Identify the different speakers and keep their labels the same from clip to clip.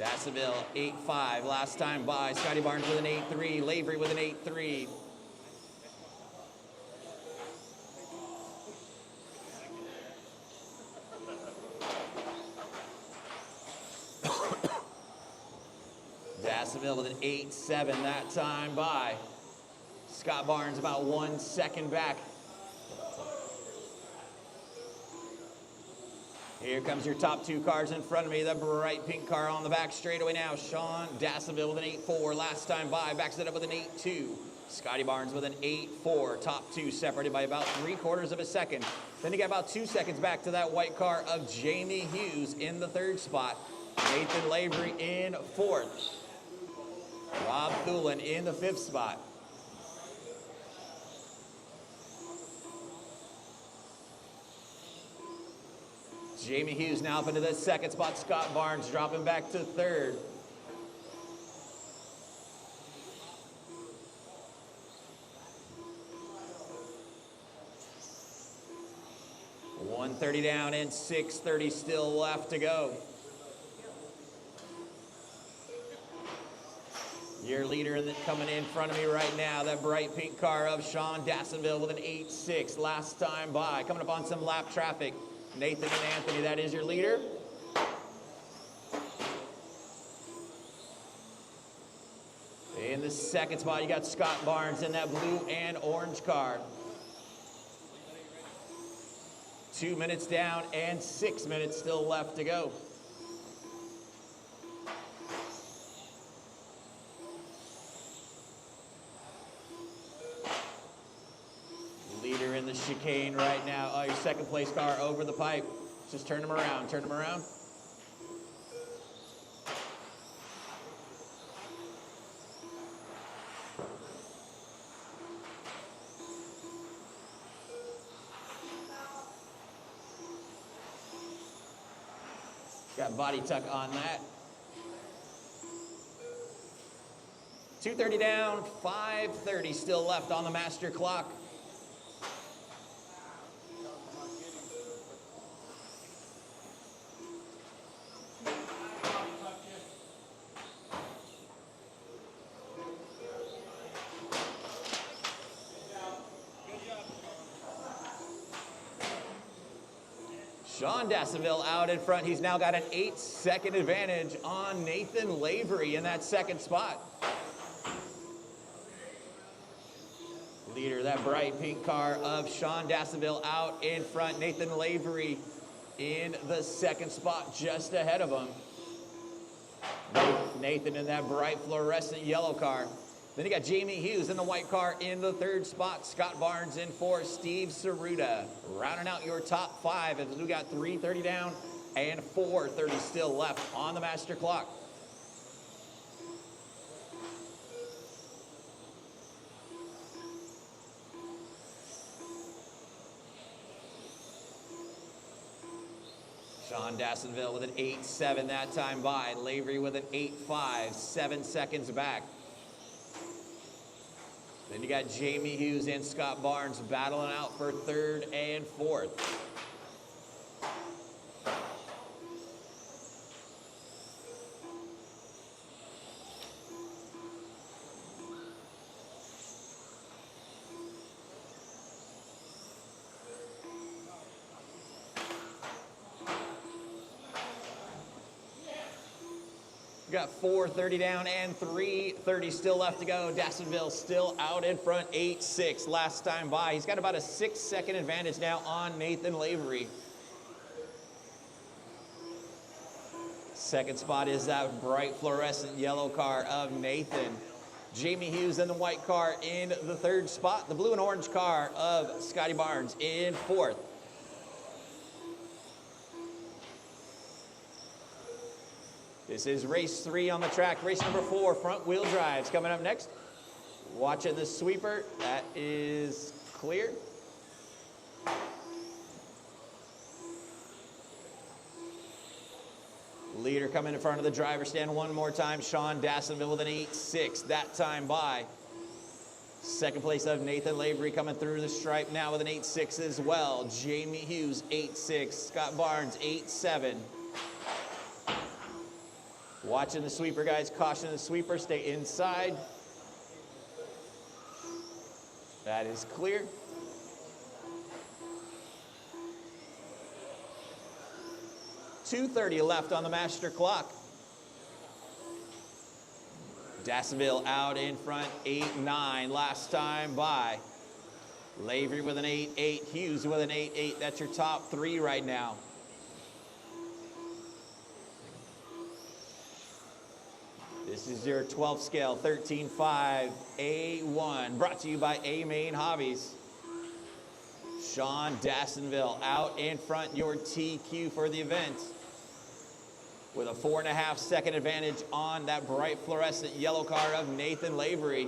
Speaker 1: Jacksonville 8-5 last time by. Scotty Barnes with an 8-3. Lavery with an 8-3. Jacksonville with an 8-7 that time by. Scott Barnes about 1 second back. Here comes your top two cars in front of me. The bright pink car on the back straightaway now. Sean Dassonville with an 8-4 last time by. Backs it up with an 8-2. Scotty Barnes with an 8-4. Top two separated by about 3/4 of a second. Then you got about 2 seconds back to that white car of Jamie Hughes in the third spot. Nathan Lavery in fourth. Rob Thulin in the fifth spot. Jamie Hughes now up into the second spot. Scott Barnes dropping back to third. .130 down and 6:30 still left to go. Your leader coming in front of me right now, that bright pink car of Sean Dassonville with an 8-6 last time by. Coming up on some lap traffic. Nathan and Anthony, that is your leader. In the second spot, you got Scott Barnes in that blue and orange car. 2 minutes down and 6 minutes still left to go. Leader in the chicane right now. Oh, your second place car over the pipe. Just turn him around, turn him around. Got body tuck on that. 2:30 down, 5:30 still left on the master clock. Sean Dassonville out in front. He's now got an 8-second advantage on Nathan Lavery in that second spot. Leader, that bright pink car of Sean Dassonville out in front. Nathan Lavery in the second spot just ahead of him. Nathan in that bright fluorescent yellow car. Then you got Jamie Hughes in the white car in the third spot. Scott Barnes in fourth. Steve Saruda rounding out your top five as we got 3:30 down and 4:30 still left on the master clock. Sean Dassonville with an 8-7 that time by. Lavery with an 8-5, 7 seconds back. Then you got Jamie Hughes and Scott Barnes battling out for third and fourth. We got 4:30 down and 3:30 still left to go. Dassonville still out in front, 8-6 last time by. He's got about a 6-second advantage now on Nathan Lavery. Second spot is that bright fluorescent yellow car of Nathan. Jamie Hughes in the white car in the third spot. The blue and orange car of Scotty Barnes in fourth. This is race 3 on the track. Race number 4, front wheel drives coming up next. Watching the sweeper, that is clear. Leader coming in front of the driver's stand one more time. Sean Dassonville with an 8-6 that time by. Second place of Nathan Lavery coming through the stripe now with an 8-6 as well. Jamie Hughes 8-6, Scott Barnes 8-7. Watching the sweeper, guys. Caution the sweeper. Stay inside. That is clear. .230 left on the master clock. Dassonville out in front, 8-9 last time by. Lavery with an 8-8, Hughes with an 8-8. That's your top three right now. This is your 12 scale, 13.5 A1, brought to you by A Main Hobbies. Sean Dassonville out in front, your TQ for the event, with a 4.5 second advantage on that bright fluorescent yellow car of Nathan Lavery.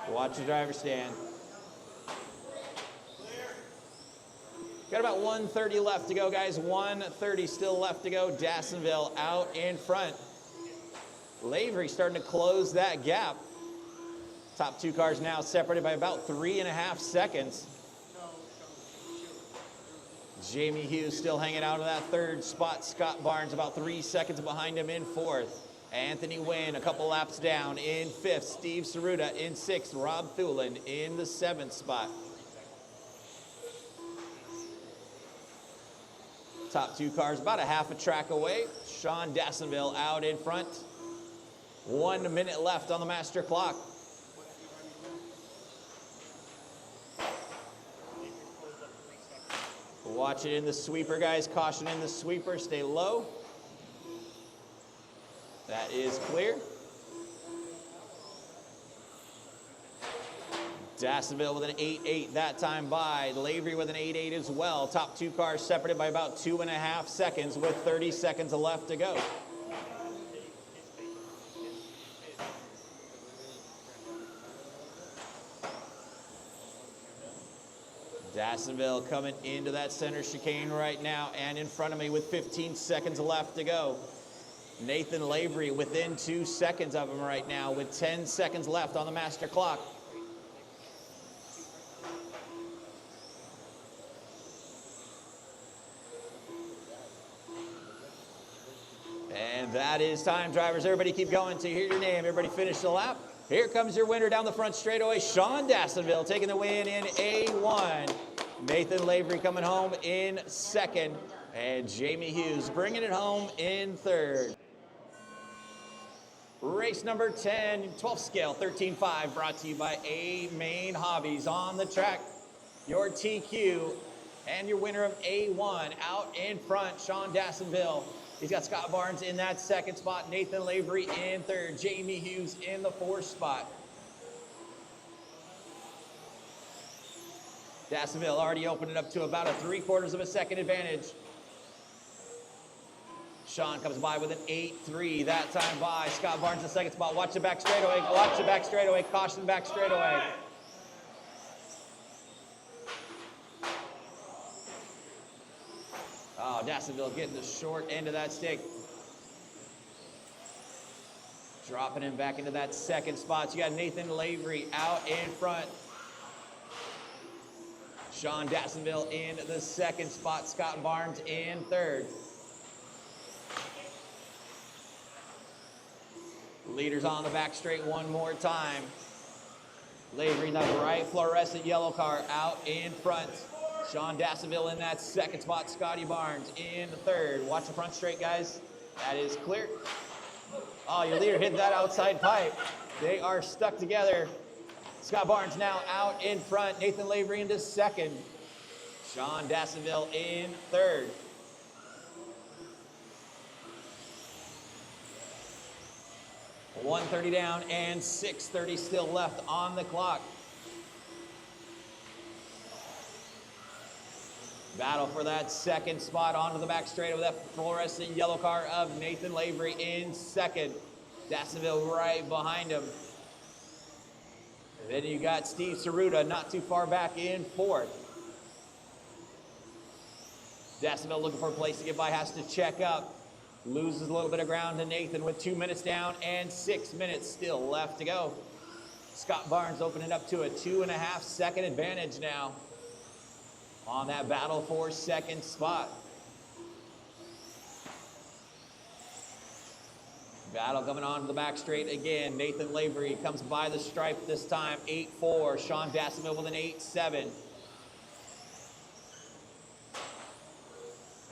Speaker 1: Watch the driver stand. Got about 1:30 left to go, guys. 1:30 still left to go. Dassonville out in front. Lavery starting to close that gap. Top two cars now separated by about 3.5 seconds. Jamie Hughes still hanging out in that third spot. Scott Barnes about 3 seconds behind him in fourth. Anthony Wynn a couple laps down in fifth. Steve Saruta in sixth. Rob Thulin in the seventh spot. Top two cars about a half a track away. Sean Dassonville out in front. 1 minute left on the master clock. Watch it in the sweeper, guys. Caution in the sweeper. Stay low. That is clear. Dassonville with an 8-8 that time by. Lavery with an 8-8 as well. Top two cars separated by about 2.5 seconds with 30 seconds left to go. Dassonville coming into that center chicane right now and in front of me with 15 seconds left to go. Nathan Lavery within 2 seconds of him right now with 10 seconds left on the master clock. And that is time, drivers. Everybody keep going to hear your name. Everybody finish the lap. Here comes your winner down the front straightaway, Sean Dassonville taking the win in A1. Nathan Lavery coming home in second. And Jamie Hughes bringing it home in third. Race number 10, 12 scale, 13.5, brought to you by A Main Hobbies. On the track, your TQ and your winner of A1 out in front, Sean Dassonville. He's got Scott Barnes in that second spot, Nathan Lavery in third, Jamie Hughes in the fourth spot. Dassonville already opened it up to about a 3/4 of a second advantage. Sean comes by with an 8-3 that time by. Scott Barnes in the second spot. Watch the back straightaway. Watch the back straightaway. Caution back straightaway. Oh, Dassonville getting the short end of that stick. Dropping him back into that second spot. So you got Nathan Lavery out in front. Sean Dassonville in the second spot. Scott Barnes in third. Leaders on the back straight one more time. Lavery in that bright fluorescent yellow car out in front. Sean Dassonville in that second spot. Scotty Barnes in the third. Watch the front straight, guys. That is clear. Oh, your leader hit that outside pipe. They are stuck together. Scott Barnes now out in front. Nathan Lavery into second. Sean Dassonville in third. .130 down and 6:30 still left on the clock. Battle for that second spot onto the back straight with that fluorescent yellow car of Nathan Lavery in second. Dassonville right behind him. And then you got Steve Saruta not too far back in fourth. Dassonville looking for a place to get by, has to check up. Loses a little bit of ground to Nathan with 2 minutes down and 6 minutes still left to go. Scott Barnes opening up to a 2.5 second advantage now on that battle for second spot. Battle coming on to the back straight again. Nathan Lavery comes by the stripe this time, 8-4. Sean Dasseville with an 8-7.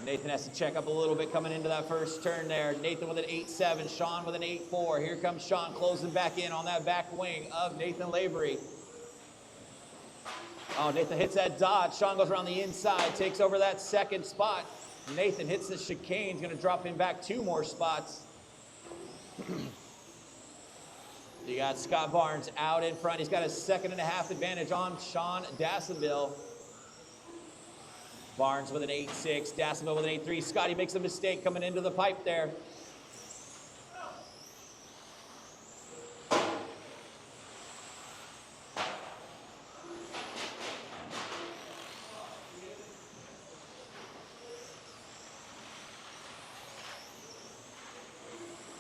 Speaker 1: Nathan has to check up a little bit coming into that first turn there. Nathan with an 8-7, Sean with an 8-4. Here comes Sean closing back in on that back wing of Nathan Lavery. Oh, Nathan hits that dodge. Sean goes around the inside, takes over that second spot. Nathan hits the chicane, he's gonna drop him back 2 more spots. You got Scott Barnes out in front. He's got a 1.5 advantage on Sean Dasseville. Barnes with an 8-6, Dasseville with an 8-3. Scotty makes a mistake coming into the pipe there.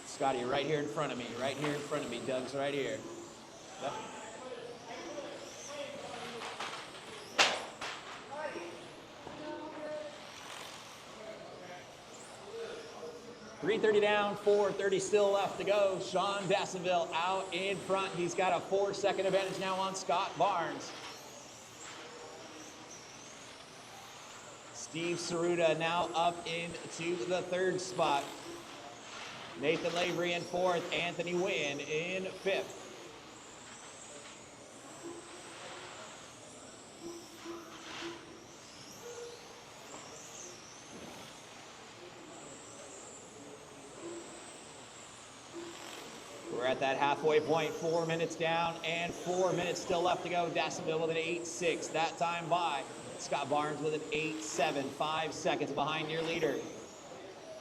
Speaker 1: Scotty right here in front of me, right here in front of me. Doug's right here. Yep. .330 down, 4:30 still left to go. Sean Dasseville out in front. He's got a 4-second advantage now on Scott Barnes. Steve Saruta now up into the 3rd spot. Nathan Lavery in 4th, Anthony Wynn in 5th. We're at that halfway point, 4 minutes down and 4 minutes still left to go. Dasseville with an 8-6, that time by. Scott Barnes with an 8-7, 5 seconds behind your leader.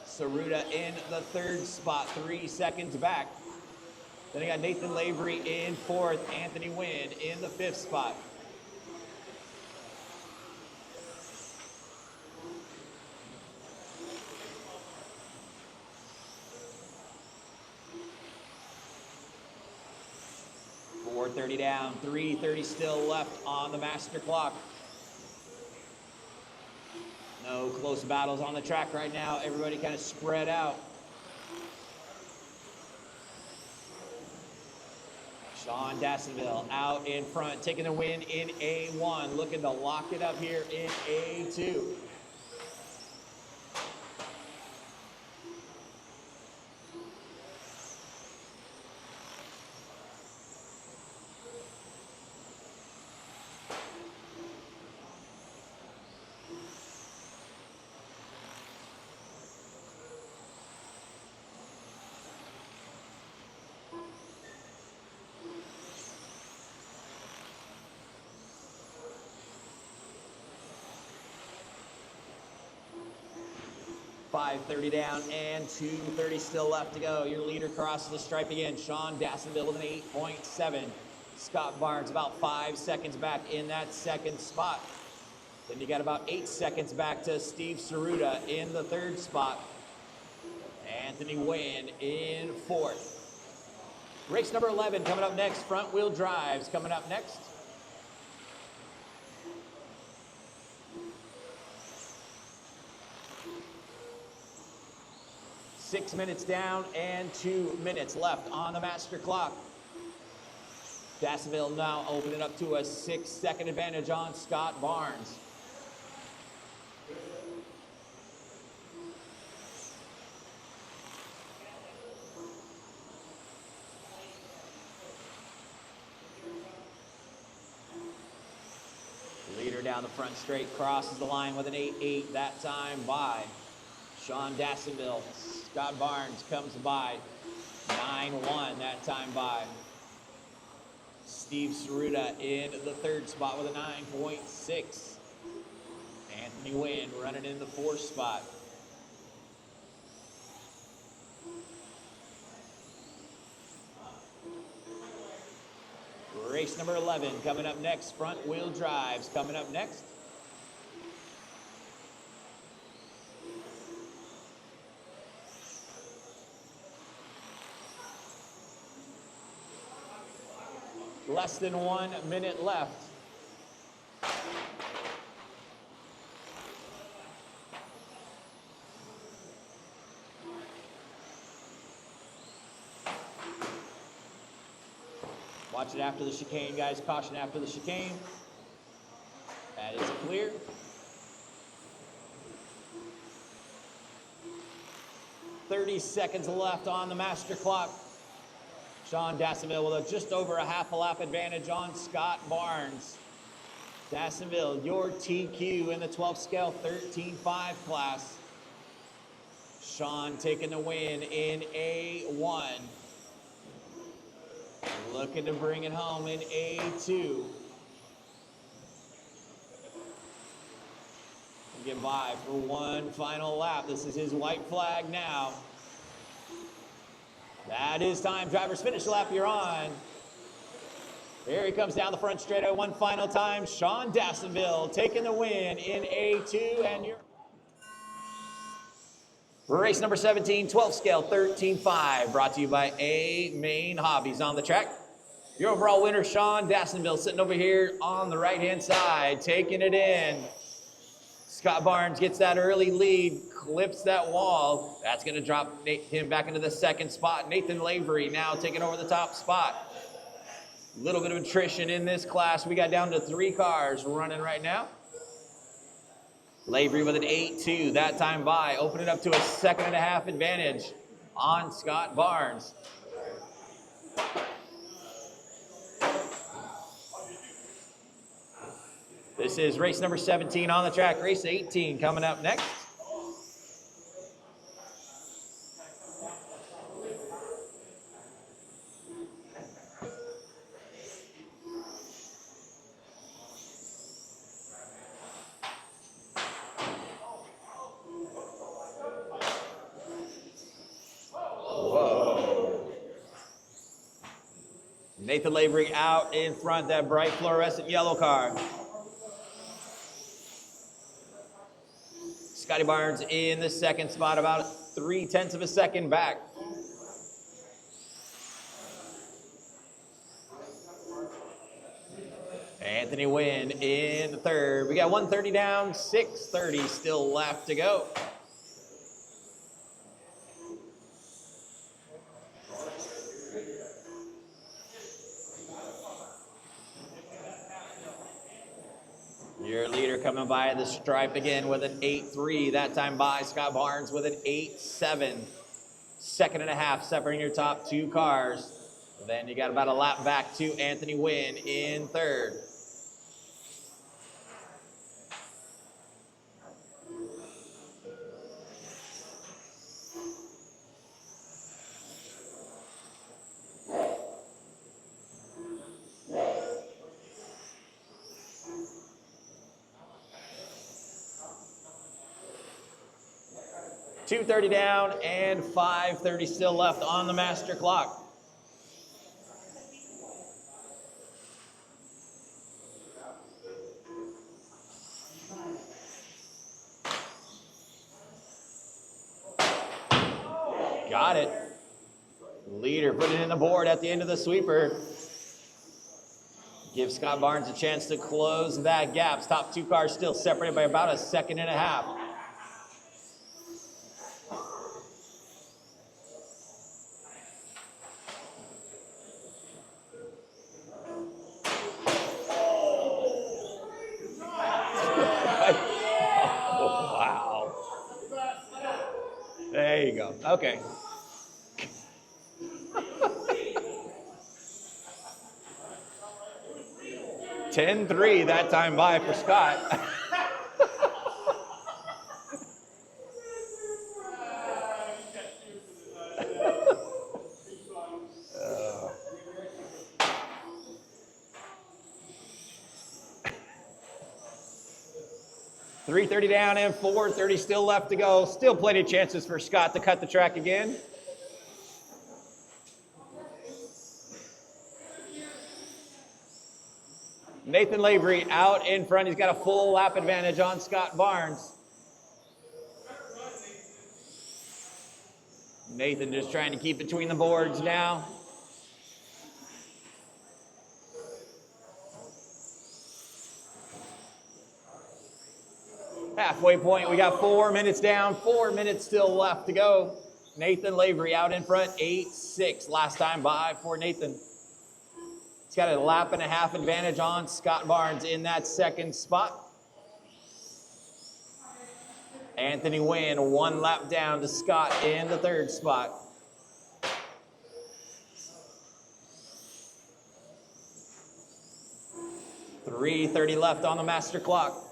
Speaker 1: Saruta in the 3rd spot, 3 seconds back. Then you got Nathan Lavery in 4th, Anthony Wynn in the 5th spot. .430 down, 3:30 still left on the master clock. No close battles on the track right now. Everybody kind of spread out. Sean Dasseville out in front, taking the win in A1, looking to lock it up here in A2. .530 down and 2:30 still left to go. Your leader crosses the stripe again. Sean Dasseville with an 8.7. Scott Barnes about 5 seconds back in that 2nd spot. Then you got about 8 seconds back to Steve Saruta in the 3rd spot. Anthony Wynn in 4th. Race number 11 coming up next. Front wheel drives coming up next. Six minutes down and 2 minutes left on the master clock. Dasseville now opening up to a 6-second advantage on Scott Barnes. Leader down the front straight crosses the line with an 8-8, that time by Sean Dasseville. Scott Barnes comes by 9-1, that time by. Steve Saruta in the 3rd spot with a 9.6. Anthony Wynn running in the 4th spot. Race number 11 coming up next. Front wheel drives coming up next. Less than 1 minute left. Watch it after the chicane, guys. Caution after the chicane. That is clear. .30 seconds left on the master clock. Sean Dassonville with just over a half a lap advantage on Scott Barnes. Dassonville, your TQ in the 12 scale 13.5 class. Sean taking the win in A1. Looking to bring it home in A2. Get by for one final lap. This is his white flag now. That is time. Drivers, finish the lap you're on. Here he comes down the front straightaway one final time. Sean Dassonville taking the win in A2, and you're race number 17, 12 scale 13.5, brought to you by A Main Hobbies. On the track, your overall winner, Sean Dassonville, sitting over here on the right-hand side, taking it in. Scott Barnes gets that early lead, clips that wall. That's going to drop him back into the second spot. Nathan Lavery now taking over the top spot. A little bit of attrition in this class. We got down to 3 cars running right now. Lavery with an 8.2 that time by, opening up to a 2.5 advantage on Scott Barnes. This is race number 17 on the track. Race 18 coming up next. Nathan Lavery out in front, that bright fluorescent yellow car. Scotty Barnes in the second spot, about 0.3 of a second back. Anthony Wynn in third. We got 1:30 down, 6:30 still left to go. Your leader coming by the stripe again with an 8.3. That time by Scott Barnes with an 8.7. 2.5 separating your top 2 cars. Then you got about a lap back to Anthony Wynn in third. .230 down and 5:30 still left on the master clock. Got it. Leader putting in the board at the end of the sweeper. Give Scott Barnes a chance to close that gap. Top 2 cars still separated by about a 1.5 seconds. There you go. Okay. $10.3 that time by for Scott. $3.30 down and $4.30 still left to go. Still plenty of chances for Scott to cut the track again. Nathan Lavery out in front. He's got a full lap advantage on Scott Barnes. Nathan just trying to keep between the boards now. Halfway point, we got 4 minutes down, 4 minutes still left to go. Nathan Lavery out in front, 8-6 last time by for Nathan. He's got a lap and a half advantage on Scott Barnes in that second spot. Anthony Wynn, 1 lap down to Scott in the third spot. .330 left on the master clock.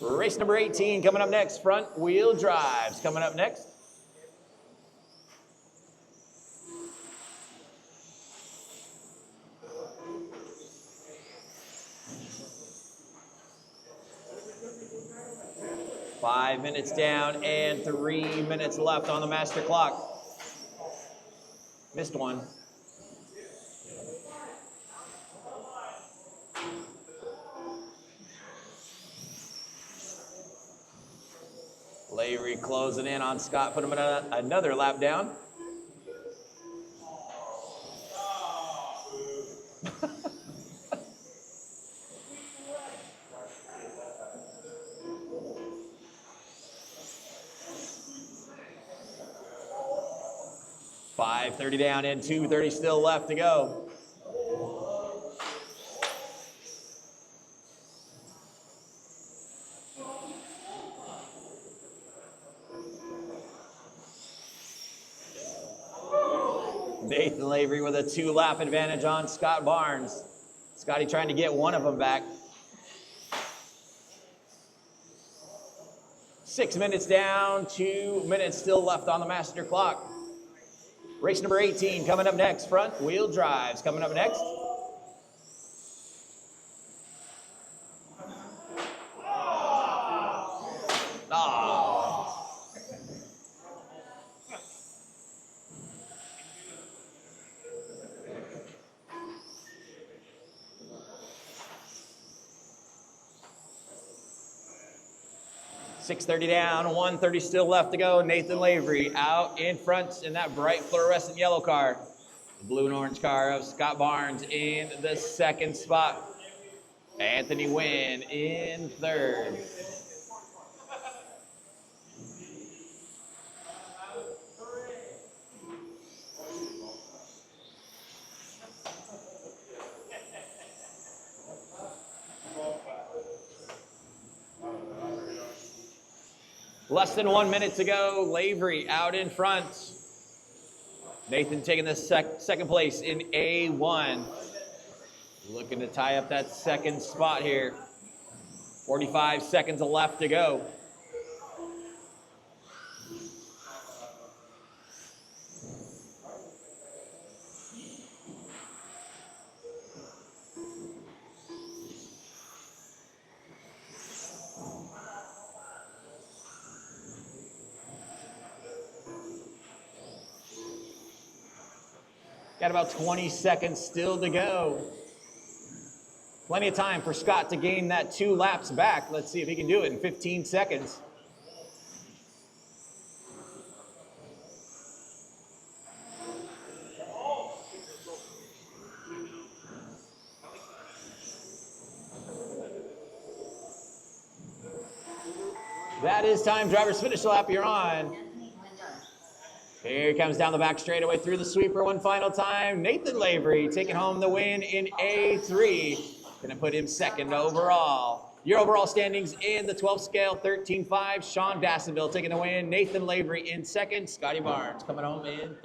Speaker 1: Race number 18 coming up next. Front wheel drives coming up next. Five minutes down and 3 minutes left on the master clock. Missed one. Lavery closing in on Scott, put him another lap down. .530 down and 230 still left to go. Nathan Lavery with a 2-lap advantage on Scott Barnes. Scotty trying to get one of them back. 6 minutes down, 2 minutes still left on the master clock. Race number 18 coming up next. Front wheel drives coming up next. .630 down, 130 still left to go. Nathan Lavery out in front in that bright fluorescent yellow car. The blue and orange car of Scott Barnes in the second spot. Anthony Wynn in third. Less than 1 minute to go. Lavery out in front. Nathan taking the second place in A1. Looking to tie up that second spot here. 45 seconds left to go. Got about 20 seconds still to go. Plenty of time for Scott to gain that 2 laps back. Let's see if he can do it in 15 seconds. That is time. Drivers, finish the lap you're on. Here he comes down the back straightaway through the sweeper one final time. Nathan Lavery taking home the win in A3. Gonna put him second overall. Your overall standings in the 12 scale, 13-5. Sean Dassonville taking the win. Nathan Lavery in second. Scotty Barnes coming home in